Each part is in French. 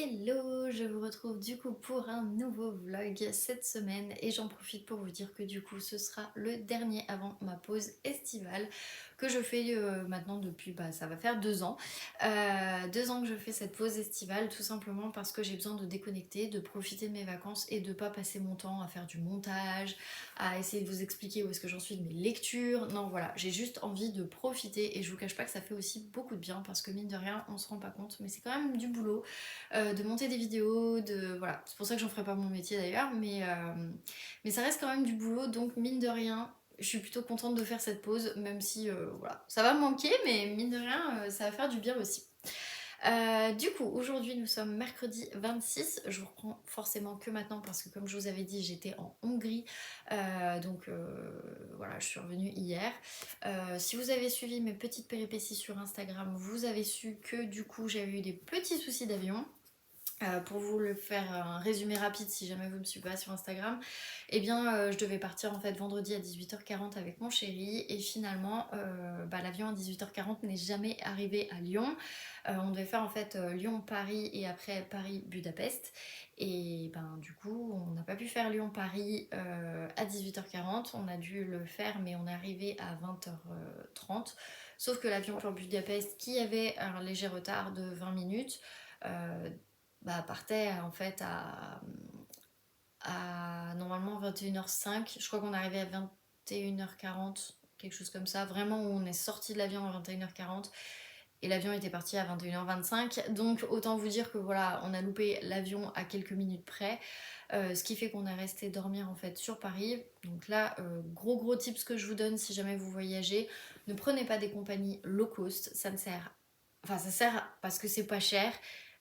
Hello, je vous retrouve du coup pour un nouveau vlog cette semaine et j'en profite pour vous dire que du coup ce sera le dernier avant ma pause estivale que je fais maintenant depuis, ça va faire 2 ans. 2 ans que je fais cette pause estivale tout simplement parce que j'ai besoin de déconnecter, de profiter de mes vacances et de pas passer mon temps à faire du montage, à essayer de vous expliquer où est-ce que j'en suis de mes lectures. Non voilà, j'ai juste envie de profiter et je vous cache pas que ça fait aussi beaucoup de bien parce que mine de rien on se rend pas compte mais c'est quand même du boulot de monter des vidéos, voilà. C'est pour ça que j'en ferai pas mon métier d'ailleurs, mais ça reste quand même du boulot, donc mine de rien, je suis plutôt contente de faire cette pause, même si voilà, ça va me manquer, mais mine de rien, ça va faire du bien aussi. Du coup, aujourd'hui nous sommes mercredi 26, je vous reprends forcément que maintenant parce que comme je vous avais dit, j'étais en Hongrie, voilà, je suis revenue hier. Si vous avez suivi mes petites péripéties sur Instagram, vous avez su que du coup j'avais eu des petits soucis d'avion. Pour vous le faire un résumé rapide si jamais vous ne me suivez pas sur Instagram, eh bien je devais partir en fait vendredi à 18h40 avec mon chéri et finalement l'avion à 18h40 n'est jamais arrivé à Lyon. On devait faire en fait Lyon-Paris et après Paris-Budapest et du coup on n'a pas pu faire Lyon-Paris à 18h40, on a dû le faire mais on est arrivé à 20h30, sauf que l'avion pour Budapest qui avait un léger retard de 20 minutes euh, partait en fait à normalement 21h05. Je crois qu'on est arrivé à 21h40, quelque chose comme ça. Vraiment, où on est sorti de l'avion à 21h40 et l'avion était parti à 21h25. Donc, autant vous dire que voilà, on a loupé l'avion à quelques minutes près. Ce qui fait qu'on est resté dormir en fait sur Paris. Donc là, gros tips que je vous donne si jamais vous voyagez, ne prenez pas des compagnies low cost, ça ne sert. Enfin, ça sert parce que c'est pas cher,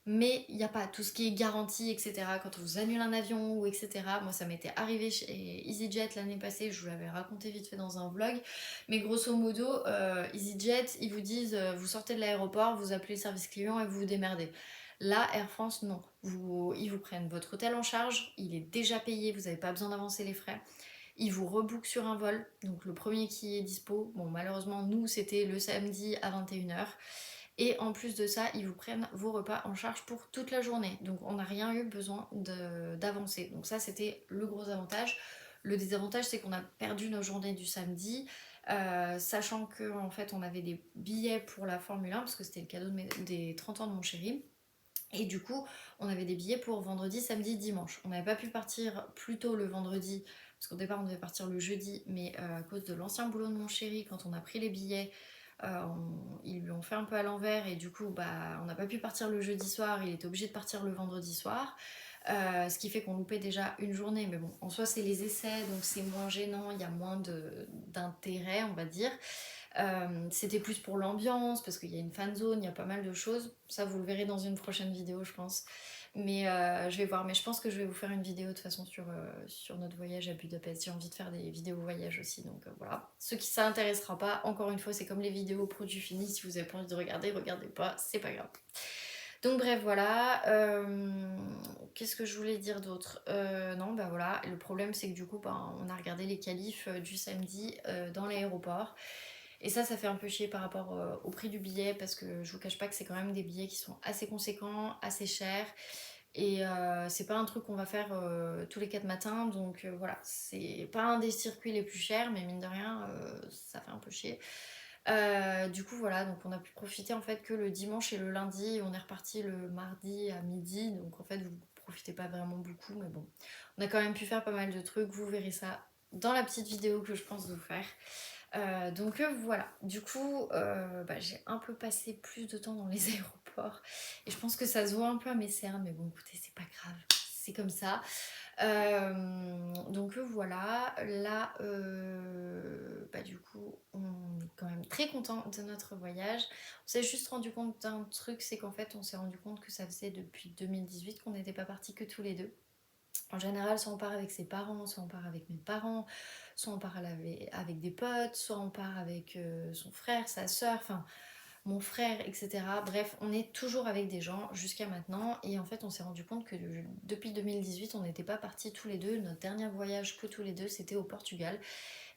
mais il n'y a pas tout ce qui est garantie, etc. Quand on vous annule un avion ou etc. Moi, ça m'était arrivé chez EasyJet l'année passée, je vous l'avais raconté vite fait dans un vlog. Mais grosso modo, EasyJet, ils vous disent vous sortez de l'aéroport, vous appelez le service client et vous vous démerdez. Là, Air France, non. Ils vous prennent votre hôtel en charge, il est déjà payé, vous n'avez pas besoin d'avancer les frais. Ils vous rebookent sur un vol, donc le premier qui est dispo. Bon, malheureusement, nous, c'était le samedi à 21h. Et en plus de ça, ils vous prennent vos repas en charge pour toute la journée. Donc on n'a rien eu besoin d'avancer. Donc ça, c'était le gros avantage. Le désavantage, c'est qu'on a perdu nos journées du samedi, sachant que en fait, on avait des billets pour la Formule 1, parce que c'était le cadeau des 30 ans de mon chéri. Et du coup, on avait des billets pour vendredi, samedi, dimanche. On n'avait pas pu partir plus tôt le vendredi, parce qu'au départ, on devait partir le jeudi, mais à cause de l'ancien boulot de mon chéri, quand on a pris les billets, ils lui ont fait un peu à l'envers et du coup on n'a pas pu partir le jeudi soir, il était obligé de partir le vendredi soir, ce qui fait qu'on loupait déjà une journée, mais bon en soi c'est les essais donc c'est moins gênant, il y a moins d'intérêt on va dire. C'était plus pour l'ambiance parce qu'il y a une fan zone, il y a pas mal de choses, ça vous le verrez dans une prochaine vidéo je pense. Mais je vais voir, mais je pense que je vais vous faire une vidéo de toute façon sur notre voyage à Budapest. J'ai envie de faire des vidéos voyage aussi, donc voilà. Ceux qui ça intéressera pas, encore une fois, c'est comme les vidéos produits finis, si vous avez pas envie de regarder, regardez pas, c'est pas grave. Donc bref, voilà. Qu'est-ce que je voulais dire d'autre? Non, voilà. Le problème, c'est que du coup, on a regardé les qualifs du samedi dans l'aéroport. Et ça fait un peu chier par rapport au prix du billet parce que je vous cache pas que c'est quand même des billets qui sont assez conséquents, assez chers. Et c'est pas un truc qu'on va faire tous les 4 matins, donc voilà, c'est pas un des circuits les plus chers, mais mine de rien, ça fait un peu chier. Du coup, voilà, donc on a pu profiter en fait que le dimanche et le lundi, on est reparti le mardi à midi, donc en fait, vous profitez pas vraiment beaucoup, mais bon, on a quand même pu faire pas mal de trucs, vous verrez ça dans la petite vidéo que je pense vous faire. Voilà, du coup j'ai un peu passé plus de temps dans les aéroports et je pense que ça se voit un peu à mes cernes, mais bon écoutez c'est pas grave, c'est comme ça. Voilà, là du coup on est quand même très content de notre voyage. On s'est juste rendu compte d'un truc, c'est qu'en fait on s'est rendu compte que ça faisait depuis 2018 qu'on n'était pas partis que tous les deux. En général, soit on part avec ses parents, soit on part avec mes parents, soit on part avec des potes, soit on part avec son frère, sa soeur, enfin mon frère, etc. Bref, on est toujours avec des gens jusqu'à maintenant. Et en fait, on s'est rendu compte que depuis 2018, on n'était pas partis tous les deux. Notre dernier voyage que tous les deux, c'était au Portugal.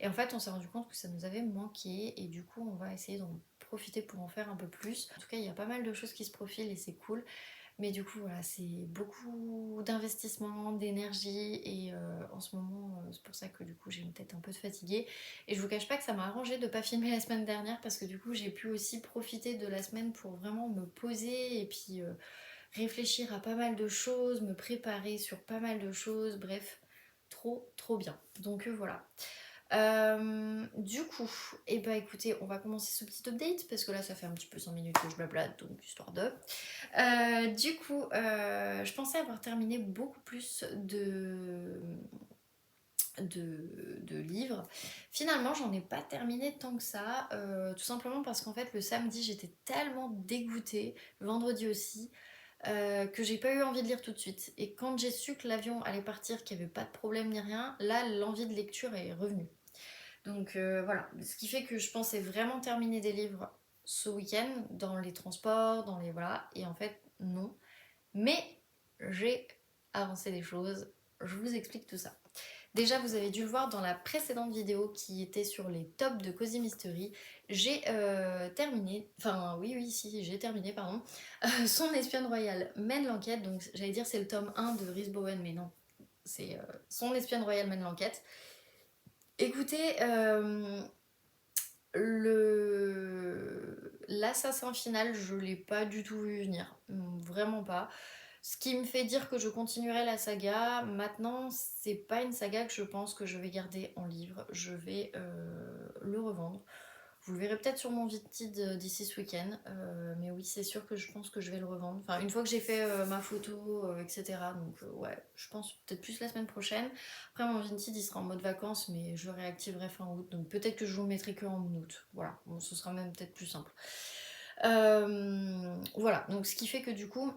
Et en fait, on s'est rendu compte que ça nous avait manqué. Et du coup, on va essayer d'en profiter pour en faire un peu plus. En tout cas, il y a pas mal de choses qui se profilent et c'est cool. Mais du coup, voilà, c'est beaucoup d'investissement, d'énergie et en ce moment, c'est pour ça que du coup j'ai une tête un peu fatiguée. Et je vous cache pas que ça m'a arrangé de pas filmer la semaine dernière parce que du coup j'ai pu aussi profiter de la semaine pour vraiment me poser et puis réfléchir à pas mal de choses, me préparer sur pas mal de choses, bref, trop trop bien. Donc voilà. Du coup, et bah écoutez, on va commencer ce petit update parce que là ça fait un petit peu 5 minutes que je blablate, donc histoire de. Du coup, je pensais avoir terminé beaucoup plus de livres. Finalement, j'en ai pas terminé tant que ça, tout simplement parce qu'en fait, le samedi, j'étais tellement dégoûtée, le vendredi aussi, que j'ai pas eu envie de lire tout de suite. Et quand j'ai su que l'avion allait partir, qu'il n'y avait pas de problème ni rien, là, l'envie de lecture est revenue. Donc voilà, ce qui fait que je pensais vraiment terminer des livres ce week-end, dans les transports, dans les... Voilà, et en fait, non. Mais j'ai avancé des choses, je vous explique tout ça. Déjà, vous avez dû le voir dans la précédente vidéo qui était sur les tops de Cozy Mystery. J'ai terminé, enfin oui, oui, si, j'ai terminé, pardon. Son espionne royale mène l'enquête, donc j'allais dire c'est le tome 1 de Rhys Bowen, mais non, c'est Son espionne royale mène l'enquête. Écoutez, l'assassin final, je l'ai pas du tout vu venir, vraiment pas. Ce qui me fait dire que je continuerai la saga. Maintenant, c'est pas une saga que je pense que je vais garder en livre. Je vais le revendre. Vous le verrez peut-être sur mon Vinted d'ici ce week-end. Mais oui, c'est sûr que je pense que je vais le revendre. Enfin, une fois que j'ai fait ma photo, etc. Donc, ouais, je pense peut-être plus la semaine prochaine. Après, mon Vinted, il sera en mode vacances, mais je le réactiverai fin août. Donc, peut-être que je vous le mettrai que en août. Voilà, bon, ce sera même peut-être plus simple. Voilà, donc ce qui fait que du coup,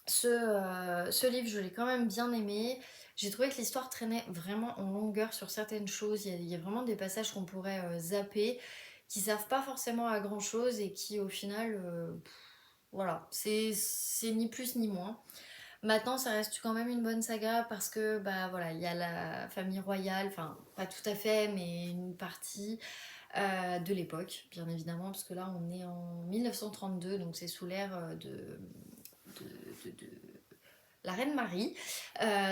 ce livre, je l'ai quand même bien aimé. J'ai trouvé que l'histoire traînait vraiment en longueur sur certaines choses. Il y a vraiment des passages qu'on pourrait zapper, qui servent pas forcément à grand chose et qui, au final, voilà, c'est ni plus ni moins. Maintenant, ça reste quand même une bonne saga parce que, bah voilà, il y a la famille royale, enfin, pas tout à fait, mais une partie de l'époque, bien évidemment, parce que là, on est en 1932, donc c'est sous l'ère de la reine Marie.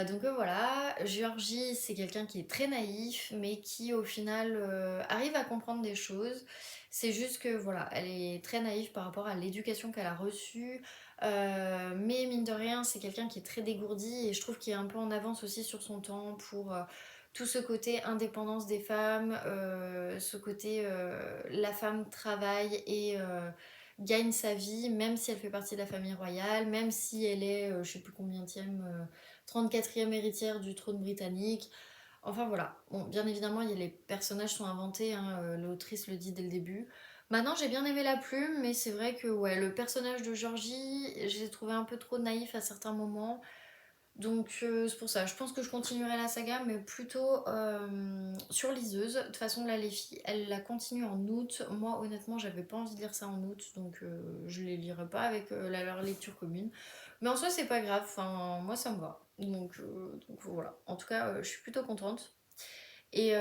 Donc voilà, Georgie, c'est quelqu'un qui est très naïf, mais qui au final arrive à comprendre des choses. C'est juste que voilà, elle est très naïve par rapport à l'éducation qu'elle a reçue. Mais mine de rien, c'est quelqu'un qui est très dégourdi et je trouve qu'il est un peu en avance aussi sur son temps pour tout ce côté indépendance des femmes, ce côté la femme travaille et gagne sa vie, même si elle fait partie de la famille royale, même si elle est, je sais plus combienième, 34e héritière du trône britannique. Enfin voilà. Bon, bien évidemment, les personnages sont inventés, hein, l'autrice le dit dès le début. Maintenant, j'ai bien aimé la plume, mais c'est vrai que ouais, le personnage de Georgie, j'ai trouvé un peu trop naïf à certains moments. Donc c'est pour ça, je pense que je continuerai la saga, mais plutôt sur liseuse. De toute façon, là, les filles, elles la continuent en août. Moi, honnêtement, j'avais pas envie de lire ça en août, donc je les lirai pas avec leur lecture commune. Mais en soi, c'est pas grave, enfin, moi, ça me va. Donc voilà. En tout cas, je suis plutôt contente. Et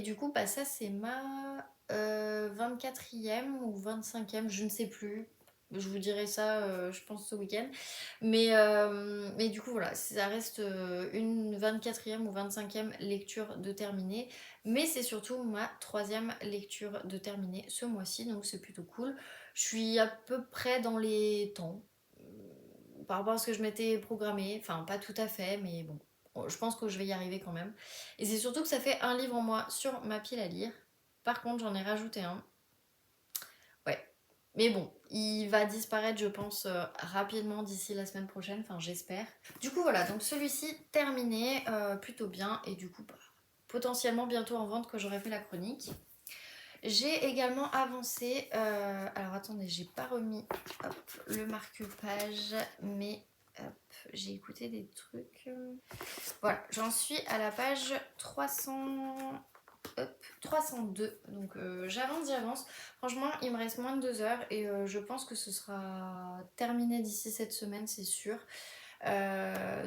du coup, bah, ça, c'est ma 24e ou 25e, je ne sais plus. Je vous dirai ça, je pense, ce week-end. Mais du coup, voilà, ça reste une 24e ou 25e lecture de terminée. Mais c'est surtout ma troisième lecture de terminée ce mois-ci, donc c'est plutôt cool. Je suis à peu près dans les temps par rapport à ce que je m'étais programmé. Enfin, pas tout à fait, mais bon, je pense que je vais y arriver quand même. Et c'est surtout que ça fait un livre en moins sur ma pile à lire. Par contre, j'en ai rajouté un. Ouais. Mais bon, il va disparaître, je pense, rapidement d'ici la semaine prochaine. Enfin, j'espère. Du coup, voilà. Donc, celui-ci terminé plutôt bien. Et du coup, bah, potentiellement bientôt en vente quand j'aurai fait la chronique. J'ai également avancé. Alors, attendez, j'ai pas remis hop, le marque-page. Mais hop, j'ai écouté des trucs. Voilà, j'en suis à la page 300. Hop, 302. Donc j'avance. Franchement, il me reste moins de 2 heures et je pense que ce sera terminé d'ici cette semaine, c'est sûr.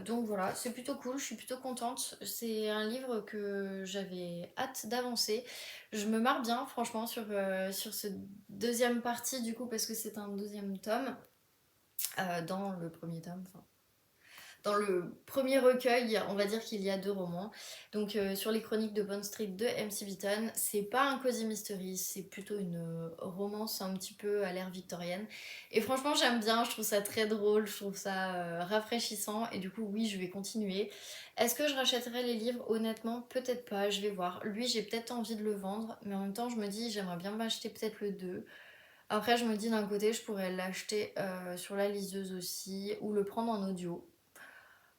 Donc voilà, c'est plutôt cool, je suis plutôt contente. C'est un livre que j'avais hâte d'avancer. Je me marre bien, franchement, sur ce deuxième partie du coup, parce que c'est un deuxième tome. dans le premier tome. Enfin, dans le premier recueil, on va dire qu'il y a 2 romans. Donc sur les chroniques de Bond Street de MC Beaton, c'est pas un cozy mystery, c'est plutôt une romance un petit peu à l'ère victorienne. Et franchement, j'aime bien, je trouve ça très drôle, je trouve ça rafraîchissant. Et du coup, oui, je vais continuer. Est-ce que je rachèterai les livres? Honnêtement, peut-être pas, je vais voir. Lui, j'ai peut-être envie de le vendre, mais en même temps, je me dis, j'aimerais bien m'acheter peut-être le 2. Après, je me dis d'un côté, je pourrais l'acheter sur la liseuse aussi, ou le prendre en audio.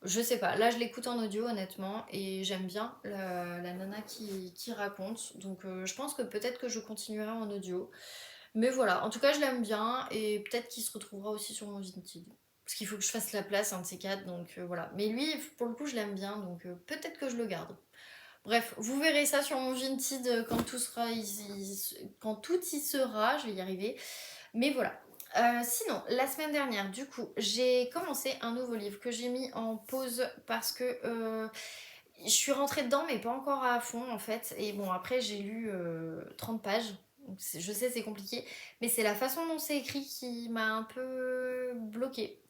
Je sais pas, là je l'écoute en audio honnêtement et j'aime bien la nana qui raconte, donc je pense que peut-être que je continuerai en audio. Mais voilà, en tout cas je l'aime bien et peut-être qu'il se retrouvera aussi sur mon Vinted. Parce qu'il faut que je fasse la place, un de ces quatre, donc voilà. Mais lui, pour le coup, je l'aime bien, donc peut-être que je le garde. Bref, vous verrez ça sur mon Vinted quand tout sera quand tout y sera, je vais y arriver. Mais voilà. Sinon, la semaine dernière, du coup, j'ai commencé un nouveau livre que j'ai mis en pause parce que je suis rentrée dedans, mais pas encore à fond en fait. Et bon, après, j'ai lu 30 pages. Donc, je sais, c'est compliqué, mais c'est la façon dont c'est écrit qui m'a un peu bloquée.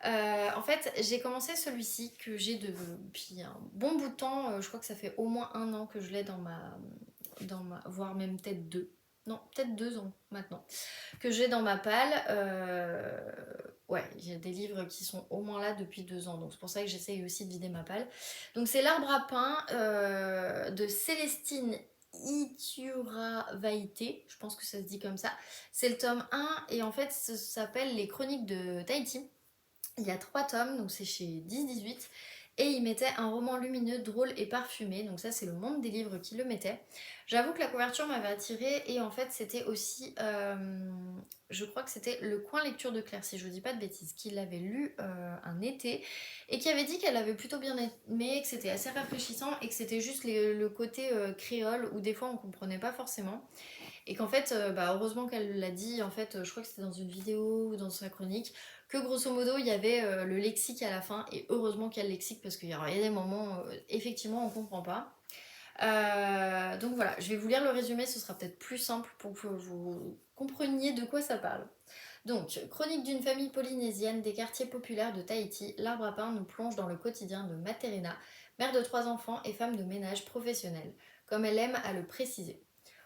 En fait, j'ai commencé celui-ci que j'ai depuis un bon bout de temps. Je crois que ça fait au moins 1 an que je l'ai voire même peut-être 2. Non, peut-être 2 ans maintenant que j'ai dans ma palle. Ouais, il y a des livres qui sont au moins là depuis 2 ans, donc c'est pour ça que j'essaye aussi de vider ma palle. Donc c'est L'Arbre à pain de Célestine Iturravaité, je pense que ça se dit comme ça. C'est le tome 1 et en fait ça s'appelle Les Chroniques de Tahiti. Il y a 3 tomes, donc c'est chez 10-18. Et il mettait un roman lumineux, drôle et parfumé. Donc ça, c'est le monde des livres qui le mettait. J'avoue que la couverture m'avait attirée. Et en fait, c'était aussi... je crois que c'était Le Coin Lecture de Claire, si je vous dis pas de bêtises, qui l'avait lu un été. Et qui avait dit qu'elle avait plutôt bien aimé, que c'était assez rafraîchissant. Et que c'était juste le côté créole, où des fois on comprenait pas forcément. Et qu'en fait, bah, heureusement qu'elle l'a dit, en fait, je crois que c'était dans une vidéo ou dans sa chronique, que grosso modo, il y avait le lexique à la fin, et heureusement qu'il y a le lexique, parce qu'il y a des moments, effectivement, on comprend pas. Donc voilà, je vais vous lire le résumé, ce sera peut-être plus simple pour que vous compreniez de quoi ça parle. Donc, chronique d'une famille polynésienne des quartiers populaires de Tahiti, L'Arbre à pain nous plonge dans le quotidien de Materena, mère de 3 enfants et femme de ménage professionnelle, comme elle aime à le préciser.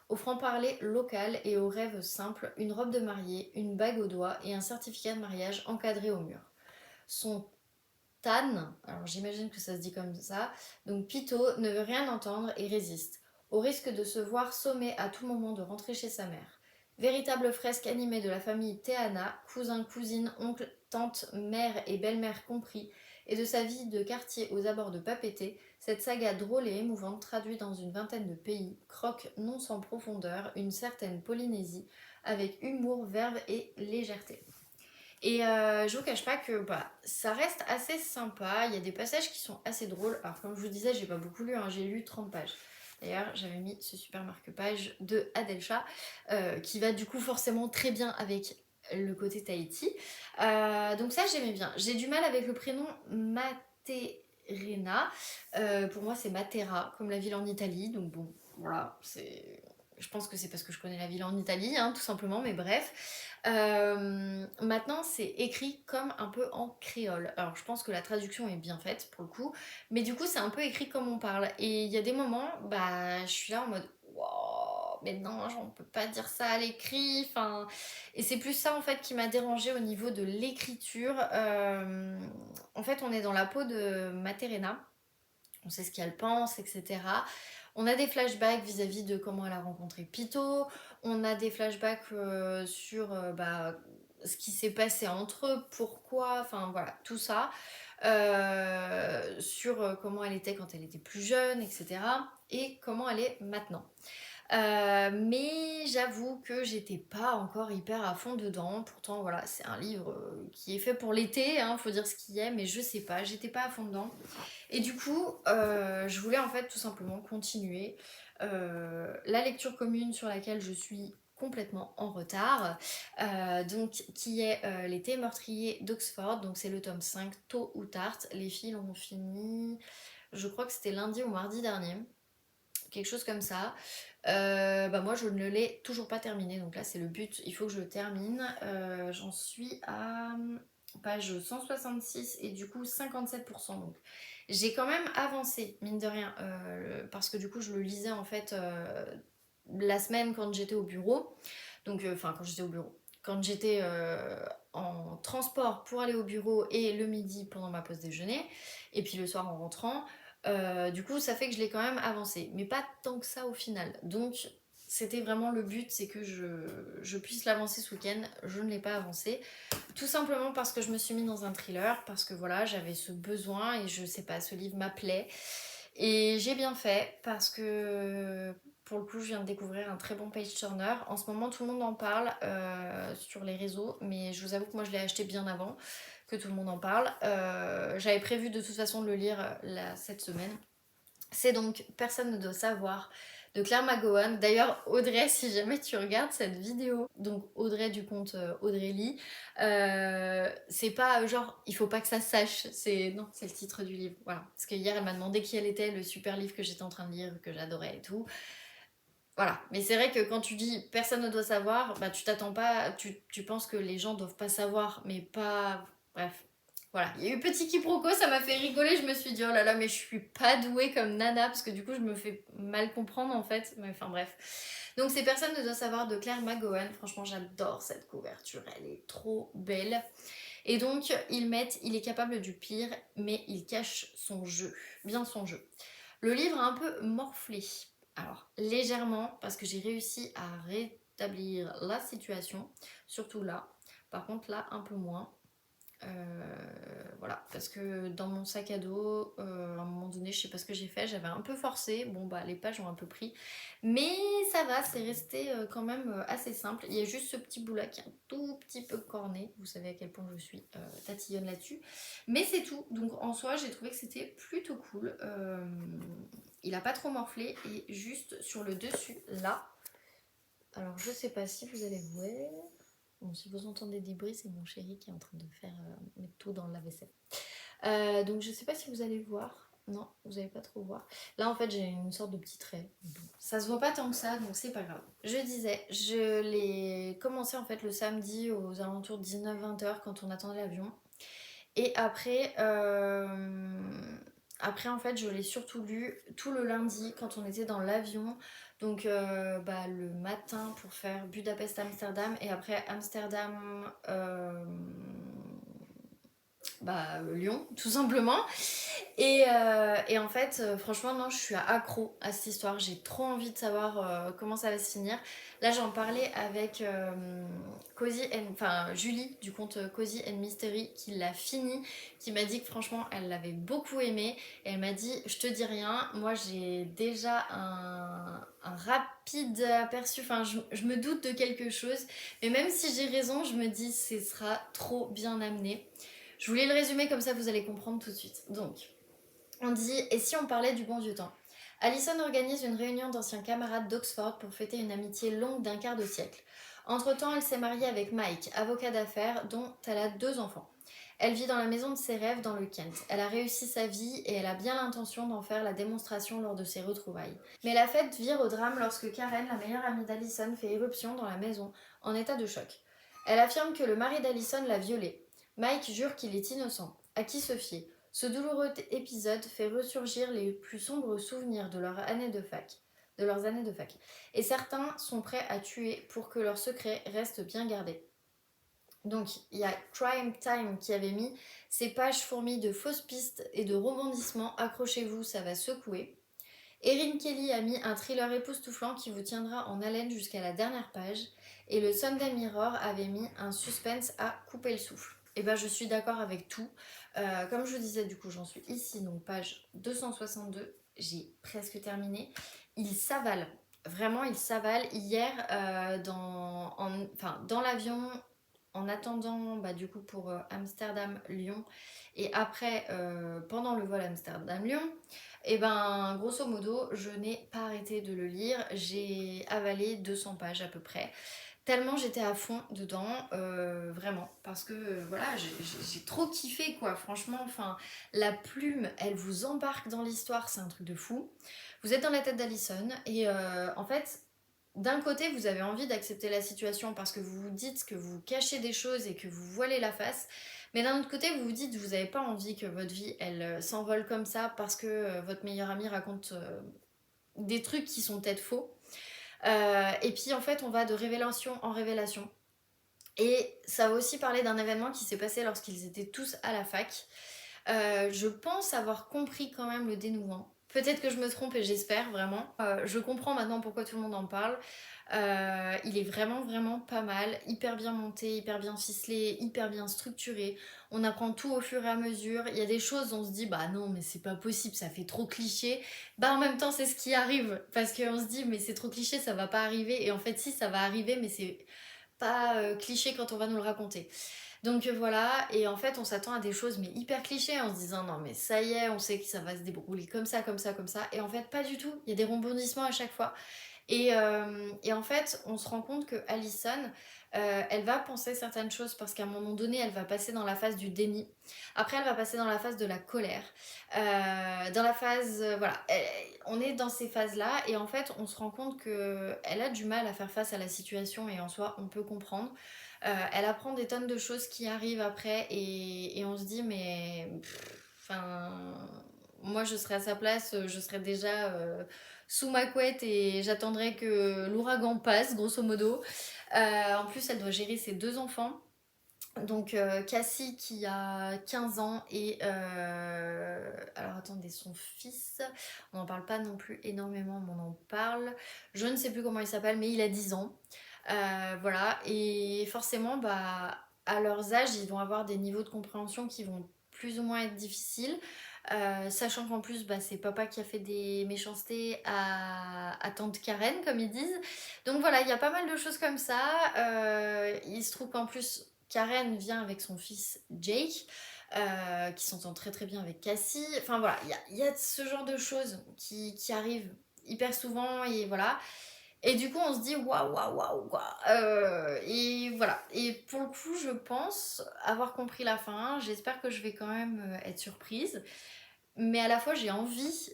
Au franc-parler local et aux rêves simples, une robe de mariée, une bague au doigt et un certificat de mariage encadré au mur. Son Tan, alors j'imagine que ça se dit comme ça, donc Pito ne veut rien entendre et résiste, au risque de se voir sommé à tout moment de rentrer chez sa mère. Véritable fresque animée de la famille Teana, cousins, cousines, oncles, tantes, mères et belle-mère compris, et de sa vie de quartier aux abords de Papeete, cette saga drôle et émouvante traduite dans une vingtaine de pays, croque non sans profondeur une certaine Polynésie, avec humour, verve et légèreté. Et je vous cache pas que bah, ça reste assez sympa. Il y a des passages qui sont assez drôles. Alors, comme je vous disais, j'ai pas beaucoup lu, hein, j'ai lu 30 pages. D'ailleurs, j'avais mis ce super marque-page de Adelcha, qui va du coup forcément très bien avec le côté Tahiti. Donc ça, j'aimais bien. J'ai du mal avec le prénom Materena. Pour moi, c'est Matera, comme la ville en Italie. Donc bon, voilà, c'est... Je pense que c'est parce que je connais la ville en Italie, hein, tout simplement, mais bref. Maintenant, c'est écrit comme un peu en créole. Alors, je pense que la traduction est bien faite pour le coup, mais du coup, c'est un peu écrit comme on parle. Et il y a des moments, bah, je suis là en mode, wow, mais non, on peut pas dire ça à l'écrit. Enfin, et c'est plus ça en fait qui m'a dérangée au niveau de l'écriture. En fait, on est dans la peau de Materena. On sait ce qu'elle pense, etc. On a des flashbacks vis-à-vis de comment elle a rencontré Pito. On a des flashbacks sur bah, ce qui s'est passé entre eux, pourquoi, enfin voilà, tout ça. Sur comment elle était quand elle était plus jeune, etc. Et comment elle est maintenant. Mais j'avoue que j'étais pas encore hyper à fond dedans. Pourtant, voilà, c'est un livre qui est fait pour l'été, hein, faut dire ce qu'il y a, mais je sais pas, j'étais pas à fond dedans. Et du coup, je voulais en fait tout simplement continuer la lecture commune sur laquelle je suis complètement en retard, donc qui est L'été meurtrier d'Oxford, donc c'est le tome 5, tôt ou tard. Les filles l'ont fini, je crois que c'était lundi ou mardi dernier, quelque chose comme ça. Bah moi je ne l'ai toujours pas terminé, donc là c'est le but, il faut que je le termine. J'en suis à page 166 et du coup 57%. Donc j'ai quand même avancé, mine de rien, parce que du coup je le lisais en fait la semaine quand j'étais au bureau. Donc, enfin, quand j'étais au bureau. Quand j'étais en transport pour aller au bureau et le midi pendant ma pause déjeuner, et puis le soir en rentrant, du coup, ça fait que je l'ai quand même avancé. Mais pas tant que ça au final. Donc, c'était vraiment le but, c'est que je puisse l'avancer ce week-end. Je ne l'ai pas avancé. Tout simplement parce que je me suis mis dans un thriller, parce que voilà, j'avais ce besoin et je sais pas, ce livre m'appelait. Et j'ai bien fait parce que pour le coup, je viens de découvrir un très bon page turner. En ce moment, tout le monde en parle sur les réseaux, mais je vous avoue que moi, je l'ai acheté bien avant que tout le monde en parle. J'avais prévu de toute façon de le lire cette semaine. C'est donc Personne ne doit savoir de Claire McGowan. D'ailleurs, Audrey, si jamais tu regardes cette vidéo, donc Audrey du compte Audrey Lee, c'est pas genre il faut pas que ça se sache, c'est non, c'est le titre du livre. Voilà. Parce que hier elle m'a demandé qui elle était, le super livre que j'étais en train de lire, que j'adorais et tout. Voilà. Mais c'est vrai que quand tu dis personne ne doit savoir, bah tu t'attends pas, tu penses que les gens doivent pas savoir, mais pas. Bref. Voilà, il y a eu petit quiproquo, ça m'a fait rigoler, je me suis dit oh là là mais je suis pas douée comme Nana parce que du coup je me fais mal comprendre en fait, mais enfin bref. Donc ces personnes ne doivent savoir de Claire McGowan, franchement j'adore cette couverture, elle est trop belle. Et donc ils mettent il est capable du pire mais il cache son jeu, bien son jeu. Le livre a un peu morflé, alors légèrement parce que j'ai réussi à rétablir la situation, surtout là, par contre là un peu moins. Voilà, parce que dans mon sac à dos, à un moment donné, je sais pas ce que j'ai fait, j'avais un peu forcé, bon bah les pages ont un peu pris, mais ça va, c'est resté quand même assez simple. Il y a juste ce petit bout là qui est un tout petit peu corné, vous savez à quel point je suis tatillonne là-dessus, mais c'est tout. Donc en soi, j'ai trouvé que c'était plutôt cool. Il a pas trop morflé et juste sur le dessus là, alors je sais pas si vous allez voir. Bon, si vous entendez des bruits, c'est mon chéri qui est en train de faire mettre tout dans le lave-vaisselle. Donc je sais pas si vous allez voir. Non, vous allez pas trop voir. Là en fait j'ai une sorte de petit trait. Bon, ça se voit pas tant que ça, donc c'est pas grave. Je disais, je l'ai commencé en fait le samedi aux alentours de 19-20 h quand on attendait l'avion. Et après en fait je l'ai surtout lu tout le lundi quand on était dans l'avion. Donc le matin pour faire Budapest-Amsterdam et après Amsterdam Lyon tout simplement. Et en fait, franchement, non, je suis accro à cette histoire. J'ai trop envie de savoir comment ça va se finir. Là, j'en parlais avec Julie du compte Cozy and Mystery qui l'a fini, qui m'a dit que franchement, elle l'avait beaucoup aimé. Et elle m'a dit, je te dis rien, moi j'ai déjà un rapide aperçu, enfin, je me doute de quelque chose. Mais même si j'ai raison, je me dis, ce sera trop bien amené. Je voulais le résumer comme ça, vous allez comprendre tout de suite. Donc, on dit « Et si on parlait du bon vieux temps ?» Alison organise une réunion d'anciens camarades d'Oxford pour fêter une amitié longue d'un quart de siècle. Entre-temps, elle s'est mariée avec Mike, avocat d'affaires dont elle a 2 enfants. Elle vit dans la maison de ses rêves dans le Kent. Elle a réussi sa vie et elle a bien l'intention d'en faire la démonstration lors de ses retrouvailles. Mais la fête vire au drame lorsque Karen, la meilleure amie d'Alison, fait irruption dans la maison, en état de choc. Elle affirme que le mari d'Alison l'a violée. Mike jure qu'il est innocent. À qui se fier ? Ce douloureux épisode fait ressurgir les plus sombres souvenirs de leurs années de fac. Et certains sont prêts à tuer pour que leur secret reste bien gardé. Donc, il y a Crime Time qui avait mis ces pages fourmies de fausses pistes et de rebondissements. Accrochez-vous, ça va secouer. Erin Kelly a mis un thriller époustouflant qui vous tiendra en haleine jusqu'à la dernière page. Et le Sunday Mirror avait mis un suspense à couper le souffle. Et ben je suis d'accord avec tout. Comme je vous disais, du coup, j'en suis ici, donc page 262. J'ai presque terminé. Il s'avale. Vraiment, il s'avale. Hier, dans l'avion, en attendant, du coup, pour Amsterdam-Lyon, et après, pendant le vol Amsterdam-Lyon, et ben, grosso modo, je n'ai pas arrêté de le lire. J'ai avalé 200 pages à peu près. Tellement j'étais à fond dedans, vraiment, parce que voilà, j'ai trop kiffé quoi, franchement, enfin, la plume, elle vous embarque dans l'histoire, c'est un truc de fou. Vous êtes dans la tête d'Alison et en fait, d'un côté, vous avez envie d'accepter la situation parce que vous vous dites que vous cachez des choses et que vous voilez la face. Mais d'un autre côté, vous vous dites que vous n'avez pas envie que votre vie, elle s'envole comme ça parce que votre meilleur ami raconte des trucs qui sont peut-être faux. Et puis en fait, on va de révélation en révélation. Et ça va aussi parler d'un événement qui s'est passé lorsqu'ils étaient tous à la fac. Je pense avoir compris quand même le dénouement. Peut-être que je me trompe et j'espère vraiment. Je comprends maintenant pourquoi tout le monde en parle. Il est vraiment vraiment pas mal, hyper bien monté, hyper bien ficelé, hyper bien structuré. On apprend tout au fur et à mesure. Il y a des choses où on se dit bah non mais c'est pas possible, ça fait trop cliché. Bah en même temps c'est ce qui arrive parce qu'on se dit mais c'est trop cliché, ça va pas arriver. Et en fait si ça va arriver mais c'est pas cliché quand on va nous le raconter. Donc voilà, et en fait on s'attend à des choses mais hyper clichés en se disant non mais ça y est, on sait que ça va se dérouler comme ça, comme ça, comme ça, et en fait pas du tout, il y a des rebondissements à chaque fois. Et en fait on se rend compte que Allison, elle va penser certaines choses parce qu'à un moment donné elle va passer dans la phase du déni, après elle va passer dans la phase de la colère, dans la phase, voilà, on est dans ces phases là et en fait on se rend compte qu'elle a du mal à faire face à la situation et en soi on peut comprendre. Elle apprend des tonnes de choses qui arrivent après et on se dit mais enfin moi je serais à sa place, je serais déjà sous ma couette et j'attendrais que l'ouragan passe grosso modo. En plus elle doit gérer ses deux enfants. Donc Cassie qui a 15 ans et alors attendez, son fils, on n'en parle pas non plus énormément mais on en parle, je ne sais plus comment il s'appelle mais il a 10 ans. Voilà, et forcément bah à leurs âges ils vont avoir des niveaux de compréhension qui vont plus ou moins être difficiles. Sachant qu'en plus bah, c'est papa qui a fait des méchancetés à tante Karen comme ils disent. Donc voilà, il y a pas mal de choses comme ça. Il se trouve qu'en plus Karen vient avec son fils Jake, qui s'entend très très bien avec Cassie. Enfin voilà, il y a ce genre de choses qui arrivent hyper souvent et voilà. Et du coup, on se dit waouh, waouh, waouh, quoi. Et voilà. Et pour le coup, je pense avoir compris la fin. J'espère que je vais quand même être surprise. Mais à la fois, j'ai envie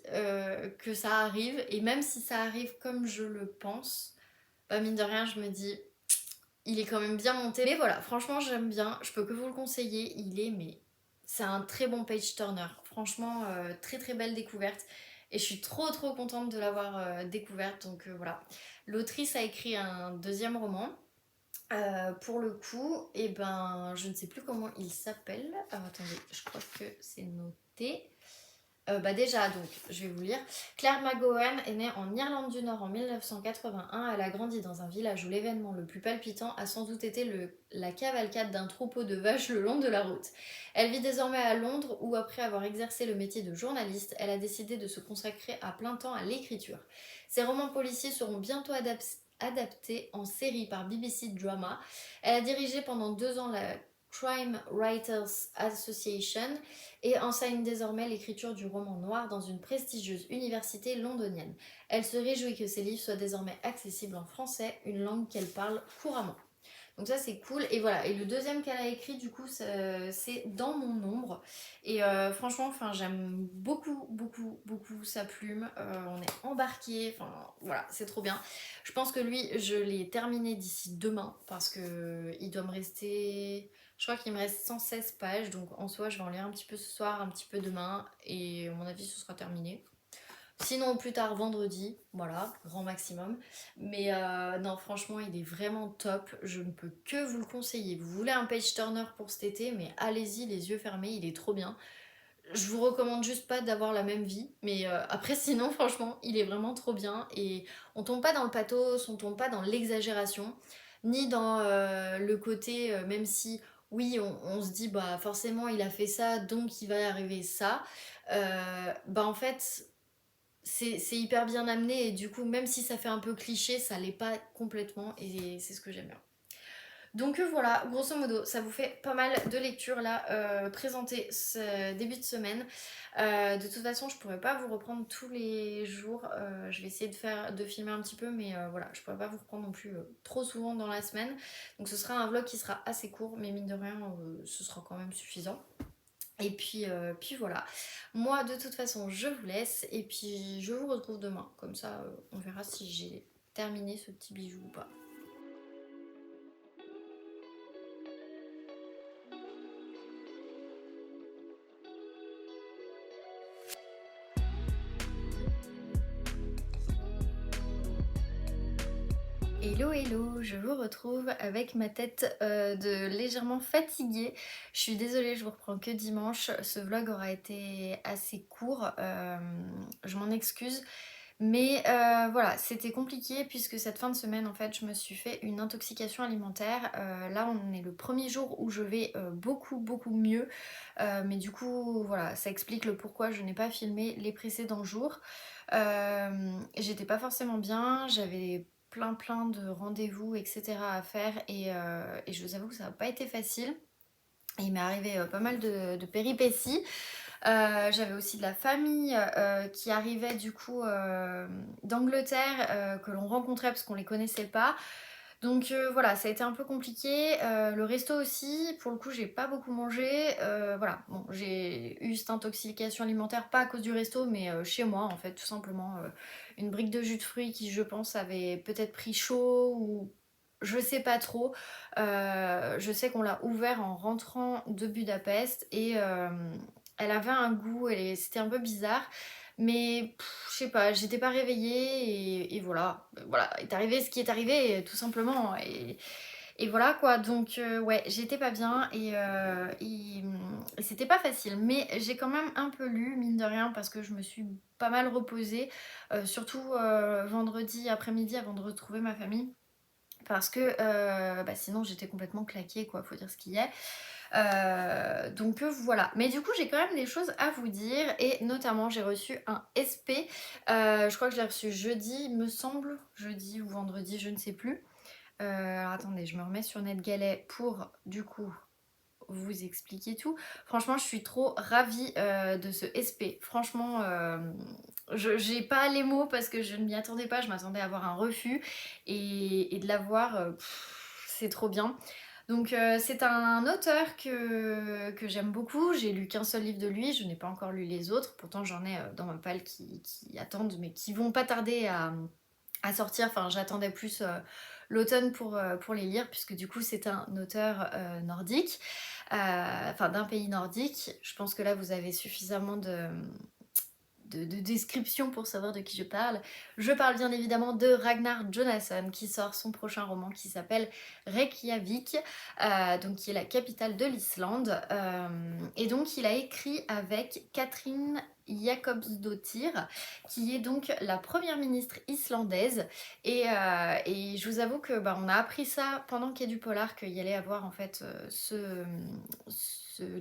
que ça arrive. Et même si ça arrive comme je le pense, bah mine de rien, je me dis il est quand même bien monté. Mais voilà, franchement, j'aime bien. Je peux que vous le conseiller. Mais c'est un très bon page turner. Franchement, très très belle découverte. Et je suis trop trop contente de l'avoir découverte. Donc voilà. L'autrice a écrit un deuxième roman. Pour le coup, et ben, je ne sais plus comment il s'appelle. Alors attendez, je crois que c'est noté. Bah déjà, donc, je vais vous lire. Claire McGowan est née en Irlande du Nord en 1981. Elle a grandi dans un village où l'événement le plus palpitant a sans doute été la cavalcade d'un troupeau de vaches le long de la route. Elle vit désormais à Londres où, après avoir exercé le métier de journaliste, elle a décidé de se consacrer à plein temps à l'écriture. Ses romans policiers seront bientôt adaptés en série par BBC Drama. Elle a dirigé pendant 2 ans la Crime Writers Association et enseigne désormais l'écriture du roman noir dans une prestigieuse université londonienne. Elle se réjouit que ses livres soient désormais accessibles en français, une langue qu'elle parle couramment. Donc ça c'est cool. Et voilà, et le deuxième qu'elle a écrit du coup c'est Dans mon ombre. Et franchement, enfin j'aime beaucoup beaucoup beaucoup sa plume. On est embarqué, enfin voilà, c'est trop bien. Je pense que lui, je l'ai terminé d'ici demain parce que il doit me rester, je crois qu'il me reste 116 pages, donc en soi je vais en lire un petit peu ce soir, un petit peu demain, et à mon avis ce sera terminé. Sinon, au plus tard vendredi, voilà, grand maximum. Mais non, franchement, il est vraiment top. Je ne peux que vous le conseiller. Vous voulez un page turner pour cet été, mais allez-y, les yeux fermés, il est trop bien. Je vous recommande juste pas d'avoir la même vie, mais après, sinon, franchement, il est vraiment trop bien. Et on tombe pas dans le pathos, on tombe pas dans l'exagération, ni dans le côté, même si. Oui, on se dit, bah forcément, il a fait ça, donc il va y arriver ça. Bah en fait, c'est hyper bien amené et du coup même si ça fait un peu cliché ça l'est pas complètement et c'est ce que j'aime bien. Donc voilà, grosso modo ça vous fait pas mal de lectures là présentées ce début de semaine. De toute façon je pourrais pas vous reprendre tous les jours. Je vais essayer de filmer un petit peu mais voilà je pourrais pas vous reprendre non plus trop souvent dans la semaine, donc ce sera un vlog qui sera assez court mais mine de rien ce sera quand même suffisant. Et puis voilà. Moi, de toute façon, je vous laisse. Et puis, je vous retrouve demain. Comme ça, on verra si j'ai terminer ce petit bijou ou pas. Hello hello, je vous retrouve avec ma tête de légèrement fatiguée. Je suis désolée, je vous reprends que dimanche. Ce vlog aura été assez court, je m'en excuse. Mais voilà, c'était compliqué puisque cette fin de semaine, en fait, je me suis fait une intoxication alimentaire. Là, on est le premier jour où je vais beaucoup mieux. Mais du coup, voilà, ça explique le pourquoi je n'ai pas filmé les précédents jours. J'étais pas forcément bien, j'avais plein de rendez-vous, etc. à faire et je vous avoue que ça n'a pas été facile. Il m'est arrivé pas mal de péripéties. J'avais aussi de la famille qui arrivait du coup d'Angleterre que l'on rencontrait parce qu'on les connaissait pas. Donc voilà, ça a été un peu compliqué. Le resto aussi, pour le coup, j'ai pas beaucoup mangé. Voilà, bon, j'ai eu cette intoxication alimentaire, pas à cause du resto, mais chez moi en fait, tout simplement. Une brique de jus de fruits qui, je pense, avait peut-être pris chaud ou je sais pas trop. Je sais qu'on l'a ouvert en rentrant de Budapest et elle avait un goût, c'était un peu bizarre. Mais je sais pas, j'étais pas réveillée et voilà, voilà, est arrivé ce qui est arrivé tout simplement et voilà quoi. Donc ouais, j'étais pas bien et c'était pas facile. Mais j'ai quand même un peu lu, mine de rien, parce que je me suis pas mal reposée, surtout vendredi après-midi avant de retrouver ma famille. Parce que bah, sinon j'étais complètement claquée quoi, faut dire ce qu'il y a. Donc voilà, mais du coup j'ai quand même des choses à vous dire et notamment j'ai reçu un SP, je crois que je l'ai reçu jeudi il me semble, jeudi ou vendredi, je ne sais plus. Alors attendez, je me remets sur NetGalley pour du coup vous expliquer tout. Franchement je suis trop ravie de ce SP, franchement j'ai pas les mots parce que je ne m'y attendais pas, je m'attendais à avoir un refus et de l'avoir, c'est trop bien. Donc c'est un auteur que j'aime beaucoup, j'ai lu qu'un seul livre de lui, je n'ai pas encore lu les autres, pourtant j'en ai dans ma palle qui attendent mais qui vont pas tarder à sortir, enfin j'attendais plus l'automne pour les lire puisque du coup c'est un auteur nordique, enfin d'un pays nordique, je pense que là vous avez suffisamment de description pour savoir de qui je parle. Je parle bien évidemment de Ragnar Jonasson qui sort son prochain roman qui s'appelle Reykjavik, donc qui est la capitale de l'Islande. Et donc il a écrit avec Katrín Jakobsdóttir, qui est donc la première ministre islandaise. Et je vous avoue que bah, on a appris ça pendant Quai du Polar, qu'il y allait avoir en fait ce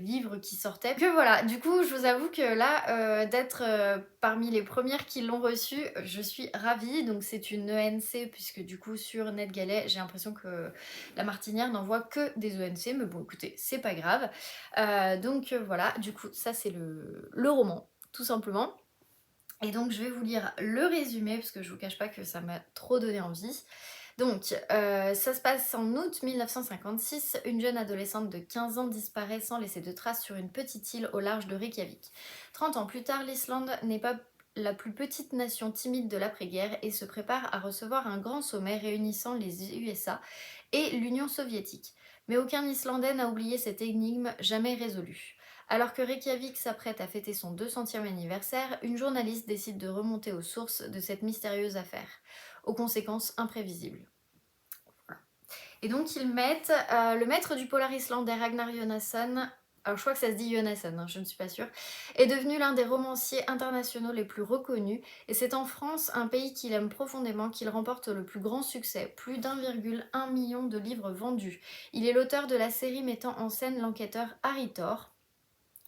livre qui sortait. Que voilà, du coup je vous avoue que là d'être parmi les premières qui l'ont reçu, je suis ravie. Donc c'est une ENC puisque du coup sur NetGalley j'ai l'impression que la Martinière n'envoie que des ENC, mais bon écoutez c'est pas grave. Donc voilà, du coup ça c'est le roman tout simplement. Et donc je vais vous lire le résumé parce que je vous cache pas que ça m'a trop donné envie. Donc, ça se passe en août 1956. Une jeune adolescente de 15 ans disparaît sans laisser de traces sur une petite île au large de Reykjavik. 30 ans plus tard, l'Islande n'est pas la plus petite nation timide de l'après-guerre et se prépare à recevoir un grand sommet réunissant les USA et l'Union soviétique. Mais aucun Islandais n'a oublié cette énigme jamais résolue. Alors que Reykjavik s'apprête à fêter son 200e anniversaire, une journaliste décide de remonter aux sources de cette mystérieuse affaire, aux conséquences imprévisibles. Et donc ils mettent le maître du polar islandais Ragnar Jonasson, alors je crois que ça se dit Jonasson, hein, je ne suis pas sûre, est devenu l'un des romanciers internationaux les plus reconnus et c'est en France, un pays qu'il aime profondément, qu'il remporte le plus grand succès, plus d'1,1 million de livres vendus. Il est l'auteur de la série mettant en scène l'enquêteur Harry Thor,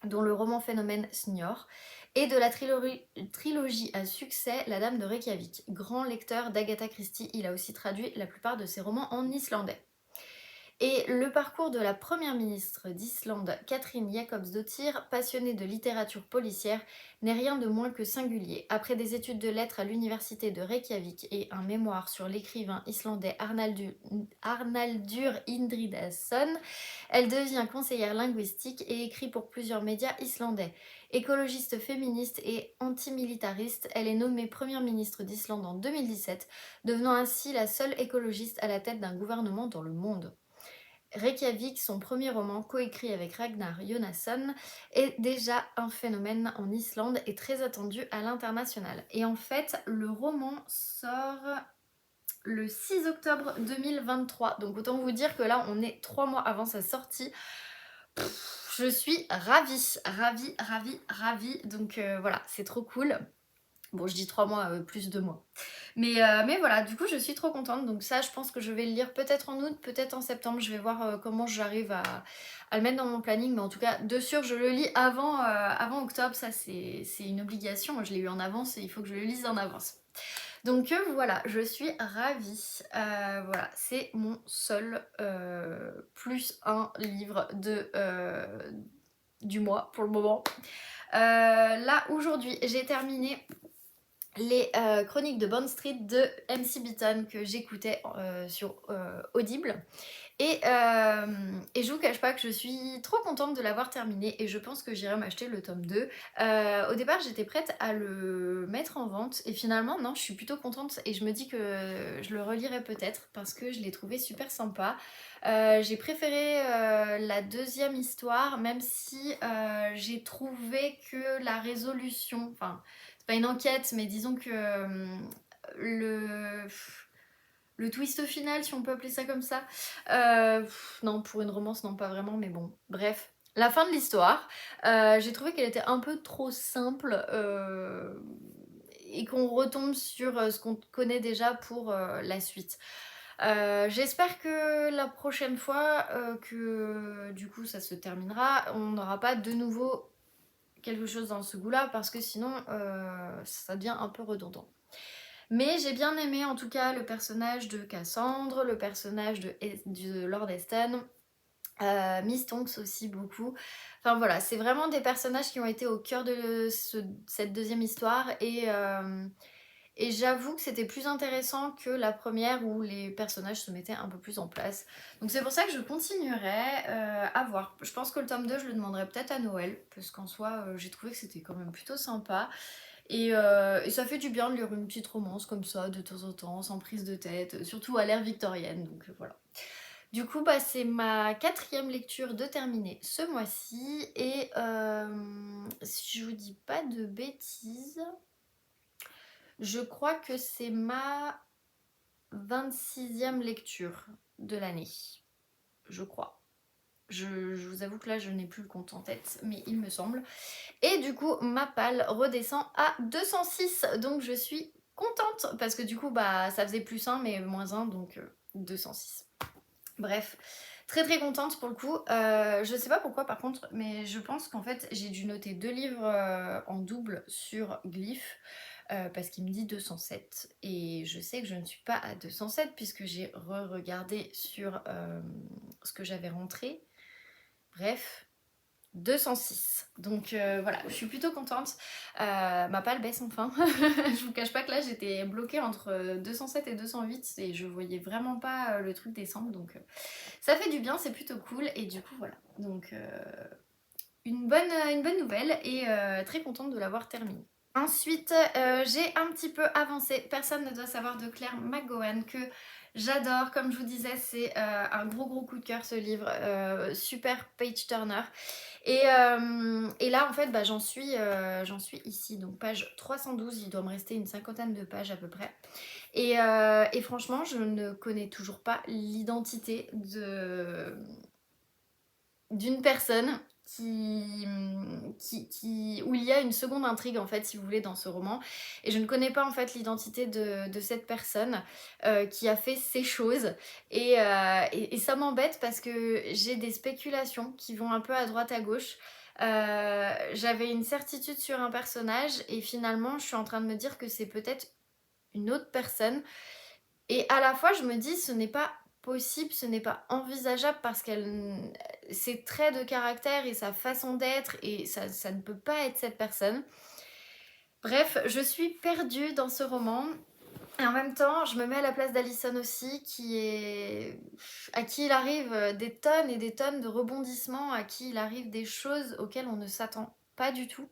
dont le roman phénomène Snior, et de la trilogie à succès La Dame de Reykjavik. Grand lecteur d'Agatha Christie, il a aussi traduit la plupart de ses romans en islandais. Et le parcours de la première ministre d'Islande, Katrín Jakobsdóttir, passionnée de littérature policière, n'est rien de moins que singulier. Après des études de lettres à l'université de Reykjavik et un mémoire sur l'écrivain islandais Arnaldur Indridason, elle devient conseillère linguistique et écrit pour plusieurs médias islandais. Écologiste féministe et antimilitariste, elle est nommée première ministre d'Islande en 2017, devenant ainsi la seule écologiste à la tête d'un gouvernement dans le monde. Reykjavik, son premier roman, coécrit avec Ragnar Jónasson, est déjà un phénomène en Islande et très attendu à l'international. Et en fait, le roman sort le 6 octobre 2023. Donc autant vous dire que là, on est 3 mois avant sa sortie. Je suis ravie, ravie, ravie, ravie. Donc voilà, c'est trop cool. Bon, je dis 3 mois, plus 2 mois. Mais voilà, du coup, je suis trop contente. Donc ça, je pense que je vais le lire peut-être en août, peut-être en septembre. Je vais voir comment j'arrive à le mettre dans mon planning. Mais en tout cas, de sûr, je le lis avant octobre. Ça, c'est une obligation. Moi, je l'ai eu en avance et il faut que je le lise en avance. Donc voilà, je suis ravie. Voilà, c'est mon seul plus un livre du mois pour le moment. Là, aujourd'hui, j'ai terminé les chroniques de Bond Street de MC Beaton que j'écoutais sur Audible. Et je vous cache pas que je suis trop contente de l'avoir terminé et je pense que j'irai m'acheter le tome 2. Au départ, j'étais prête à le mettre en vente et finalement, non, je suis plutôt contente et je me dis que je le relirai peut-être parce que je l'ai trouvé super sympa. J'ai préféré la deuxième histoire, même si j'ai trouvé que la résolution, enfin, c'est pas une enquête, mais disons que le twist final, si on peut appeler ça comme ça, non, pour une romance, non, pas vraiment, mais bon, bref. La fin de l'histoire, j'ai trouvé qu'elle était un peu trop simple et qu'on retombe sur ce qu'on connaît déjà pour la suite. J'espère que la prochaine fois que du coup ça se terminera, on n'aura pas de nouveau quelque chose dans ce goût-là parce que sinon ça devient un peu redondant. Mais j'ai bien aimé en tout cas le personnage de Cassandre, le personnage de Lord Eston, Miss Tonks aussi beaucoup. Enfin voilà, c'est vraiment des personnages qui ont été au cœur de cette deuxième histoire et j'avoue que c'était plus intéressant que la première où les personnages se mettaient un peu plus en place. Donc c'est pour ça que je continuerai à voir. Je pense que le tome 2, je le demanderai peut-être à Noël, parce qu'en soi, j'ai trouvé que c'était quand même plutôt sympa. Et ça fait du bien de lire une petite romance comme ça, de temps en temps, sans prise de tête, surtout à l'ère victorienne, donc voilà. Du coup, bah, c'est ma 4e lecture de terminée ce mois-ci, et si je vous dis pas de bêtises, je crois que c'est ma 26e lecture de l'année, je crois. Je vous avoue que là, je n'ai plus le compte en tête, mais il me semble. Et du coup, ma palle redescend à 206, donc je suis contente, parce que du coup, bah, ça faisait plus 1, mais moins 1, donc 206. Bref, très très contente pour le coup. Je sais pas pourquoi par contre, mais je pense qu'en fait, j'ai dû noter 2 livres en double sur Glyph. Parce qu'il me dit 207 et je sais que je ne suis pas à 207 puisque j'ai re-regardé sur ce que j'avais rentré. Bref, 206. Donc voilà, je suis plutôt contente. Ma palle baisse enfin. Je vous cache pas que là j'étais bloquée entre 207 et 208 et je voyais vraiment pas le truc descendre. Donc ça fait du bien, c'est plutôt cool. Et du coup voilà. Donc une bonne nouvelle et très contente de l'avoir terminée. Ensuite, j'ai un petit peu avancé. Personne ne doit savoir de Claire McGowan que j'adore. Comme je vous disais, c'est un gros coup de cœur ce livre. Super page turner. Et là, en fait, bah, j'en suis ici. Donc page 312, il doit me rester une 50aine de pages à peu près. Et franchement, je ne connais toujours pas l'identité d'une personne où il y a une seconde intrigue en fait si vous voulez dans ce roman et je ne connais pas en fait l'identité de cette personne qui a fait ces choses et ça m'embête parce que j'ai des spéculations qui vont un peu à droite à gauche. J'avais une certitude sur un personnage et finalement je suis en train de me dire que c'est peut-être une autre personne et à la fois je me dis ce n'est pas possible, ce n'est pas envisageable parce qu'elle, ses traits de caractère et sa façon d'être, et ça ne peut pas être cette personne. Bref, je suis perdue dans ce roman. Et en même temps, je me mets à la place d'Alison aussi, à qui il arrive des tonnes et des tonnes de rebondissements, à qui il arrive des choses auxquelles on ne s'attend pas du tout.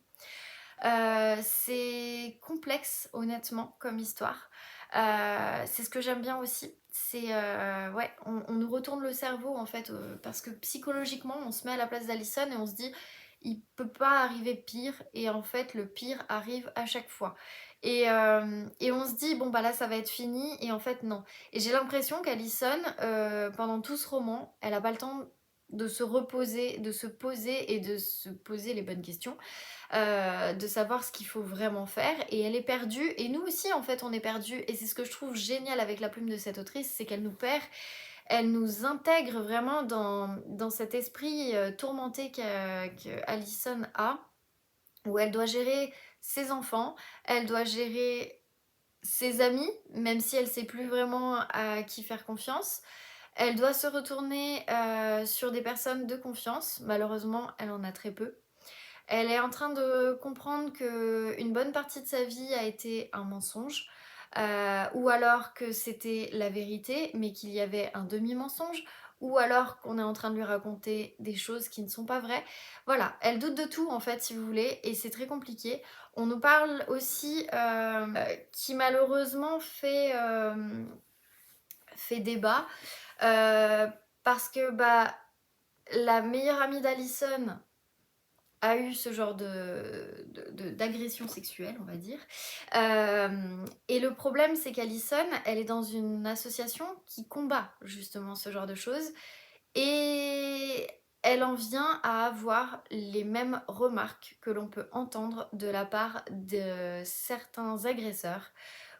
C'est complexe, honnêtement, comme histoire. C'est ce que j'aime bien aussi. Ouais, on nous retourne le cerveau en fait, parce que psychologiquement, on se met à la place d'Alison et on se dit, il peut pas arriver pire, et en fait, le pire arrive à chaque fois. Et on se dit, bon bah là, ça va être fini, et en fait, non. Et j'ai l'impression qu'Alison, pendant tout ce roman, elle a pas le temps de se reposer, de se poser et de se poser les bonnes questions, de savoir ce qu'il faut vraiment faire, et elle est perdue, et nous aussi en fait on est perdus, et c'est ce que je trouve génial avec la plume de cette autrice, c'est qu'elle nous perd, elle nous intègre vraiment dans cet esprit tourmenté qu'Alison a, où elle doit gérer ses enfants, elle doit gérer ses amis, même si elle sait plus vraiment à qui faire confiance. Elle doit se retourner sur des personnes de confiance, malheureusement elle en a très peu. Elle est en train de comprendre qu'une bonne partie de sa vie a été un mensonge, ou alors que c'était la vérité, mais qu'il y avait un demi-mensonge, ou alors qu'on est en train de lui raconter des choses qui ne sont pas vraies. Voilà, elle doute de tout en fait, si vous voulez, et c'est très compliqué. On nous parle aussi qui malheureusement fait débat, euh, parce que bah, la meilleure amie d'Alison a eu ce genre d'agression sexuelle, on va dire. Et le problème, c'est qu'Alison, elle est dans une association qui combat justement ce genre de choses. Et elle en vient à avoir les mêmes remarques que l'on peut entendre de la part de certains agresseurs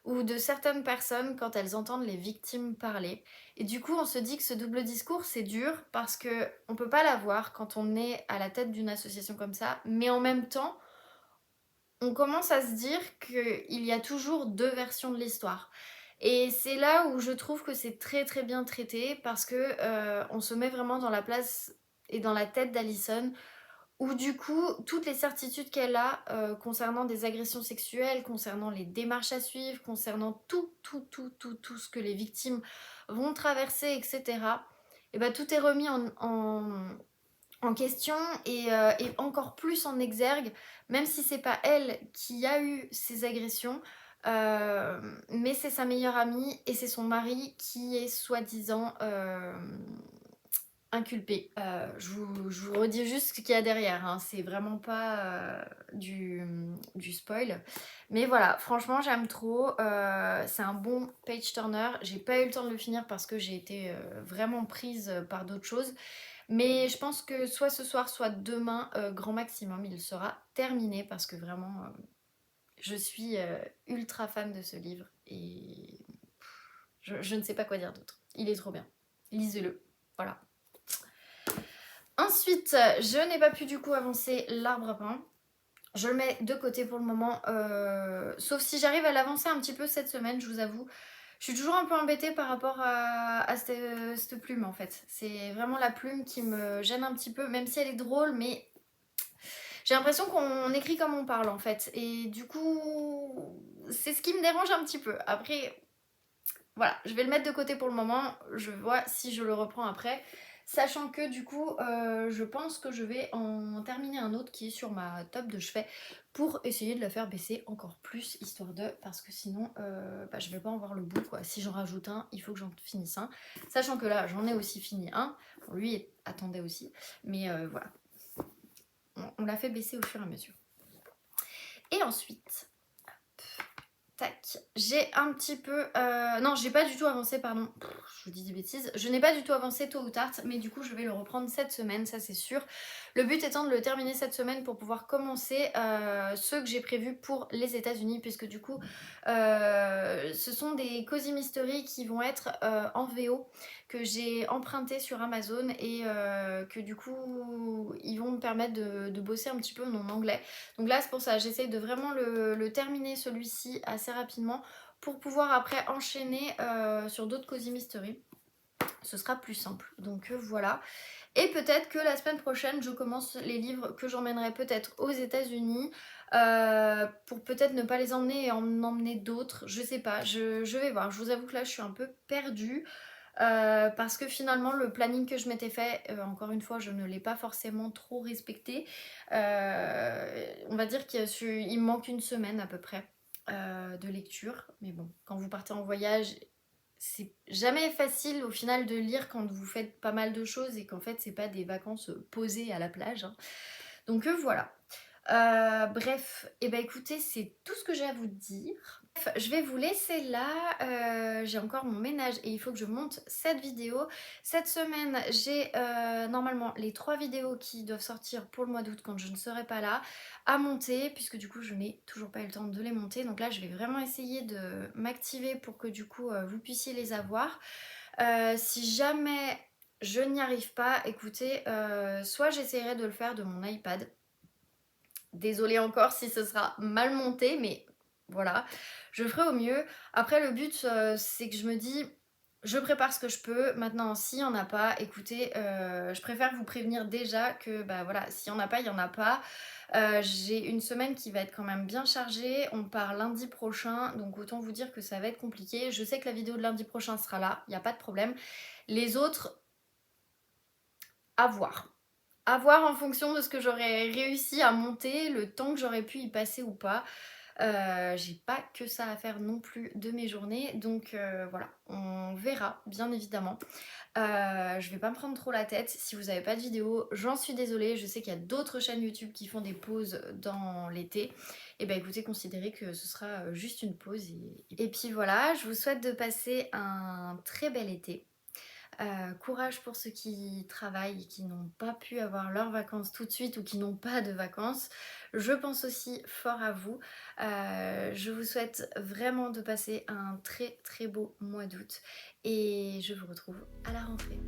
ou de certaines personnes quand elles entendent les victimes parler. Et du coup, on se dit que ce double discours, c'est dur parce que on peut pas l'avoir quand on est à la tête d'une association comme ça, mais en même temps, on commence à se dire qu'il y a toujours deux versions de l'histoire. Et c'est là où je trouve que c'est très très bien traité, parce que on se met vraiment dans la place et dans la tête d'Alison, où du coup, toutes les certitudes qu'elle a concernant des agressions sexuelles, concernant les démarches à suivre, concernant tout ce que les victimes vont traverser, etc., et ben, tout est remis en question, et encore plus en exergue, même si c'est pas elle qui a eu ces agressions, mais c'est sa meilleure amie et c'est son mari qui est soi-disant inculpé. Je vous redis juste ce qu'il y a derrière, hein. C'est vraiment pas du spoil. Mais voilà, franchement j'aime trop, c'est un bon page turner. J'ai pas eu le temps de le finir parce que j'ai été vraiment prise par d'autres choses. Mais je pense que soit ce soir, soit demain, grand maximum, il sera terminé, parce que vraiment, je suis ultra fan de ce livre, et je ne sais pas quoi dire d'autre. Il est trop bien. Lisez-le. Voilà. Ensuite, je n'ai pas pu du coup avancer l'arbre à pain. Je le mets de côté pour le moment, sauf si j'arrive à l'avancer un petit peu cette semaine, je vous avoue. Je suis toujours un peu embêtée par rapport à cette plume en fait. C'est vraiment la plume qui me gêne un petit peu, même si elle est drôle, mais j'ai l'impression qu'on écrit comme on parle en fait. Et du coup, c'est ce qui me dérange un petit peu. Après, voilà, je vais le mettre de côté pour le moment. Je vois si je le reprends après. Sachant que du coup, je pense que je vais en terminer un autre qui est sur ma table de chevet, pour essayer de la faire baisser encore plus, histoire de... Parce que sinon, bah, je vais pas en voir le bout, quoi. Si j'en rajoute un, il faut que j'en finisse un. Sachant que là, j'en ai aussi fini un. Bon, lui attendait aussi. Mais voilà. On l'a fait baisser au fur et à mesure. Et ensuite... Tac, j'ai un petit peu... Non, j'ai pas du tout avancé, pardon. Je vous dis des bêtises. Je n'ai pas du tout avancé tôt ou tard, mais du coup, je vais le reprendre cette semaine, ça c'est sûr. Le but étant de le terminer cette semaine pour pouvoir commencer ceux que j'ai prévus pour les États-Unis, puisque du coup, ce sont des Cozy Mystery qui vont être en VO, que j'ai emprunté sur Amazon, et que du coup, ils vont me permettre de bosser un petit peu mon anglais. Donc là, c'est pour ça, j'essaye de vraiment le terminer celui-ci assez rapidement, pour pouvoir après enchaîner sur d'autres Cozy Mystery. ce sera plus simple. Donc voilà. Et peut-être que la semaine prochaine, je commence les livres que j'emmènerai peut-être aux États-Unis pour peut-être ne pas les emmener et en emmener d'autres. Je sais pas, je vais voir. Je vous avoue que là, je suis un peu perdue parce que finalement, le planning que je m'étais fait, encore une fois, je ne l'ai pas forcément trop respecté. On va dire qu'il me manque une semaine à peu près de lecture. Mais bon, quand vous partez en voyage, c'est jamais facile au final de lire quand vous faites pas mal de choses et qu'en fait c'est pas des vacances posées à la plage, hein. Donc voilà. Bref, et ben écoutez, c'est tout ce que j'ai à vous dire. Bref, je vais vous laisser là. J'ai encore mon ménage et il faut que je monte cette vidéo. Cette semaine, j'ai normalement les 3 vidéos qui doivent sortir pour le mois d'août quand je ne serai pas là à monter, puisque du coup je n'ai toujours pas eu le temps de les monter. Donc là, je vais vraiment essayer de m'activer pour que du coup vous puissiez les avoir. Si jamais je n'y arrive pas, écoutez, soit j'essaierai de le faire de mon iPad. Désolée encore si ce sera mal monté, mais voilà, je ferai au mieux. Après, le but, c'est que je me dis, je prépare ce que je peux. Maintenant, s'il n'y en a pas, écoutez, je préfère vous prévenir déjà que, bah voilà, s'il n'y en a pas, il n'y en a pas. J'ai une semaine qui va être quand même bien chargée. On part lundi prochain, donc autant vous dire que ça va être compliqué. Je sais que la vidéo de lundi prochain sera là, il n'y a pas de problème. Les autres, à voir. À voir en fonction de ce que j'aurais réussi à monter, le temps que j'aurais pu y passer ou pas. J'ai pas que ça à faire non plus de mes journées, donc voilà, on verra bien évidemment. Je vais pas me prendre trop la tête. Si vous avez pas de vidéo, j'en suis désolée. Je sais qu'il y a d'autres chaînes YouTube qui font des pauses dans l'été. Et bah écoutez, considérez que ce sera juste une pause. Et puis voilà, je vous souhaite de passer un très bel été. Courage pour ceux qui travaillent et qui n'ont pas pu avoir leurs vacances tout de suite ou qui n'ont pas de vacances. Je pense aussi fort à vous. Je vous souhaite vraiment de passer un très très beau mois d'août et je vous retrouve à la rentrée.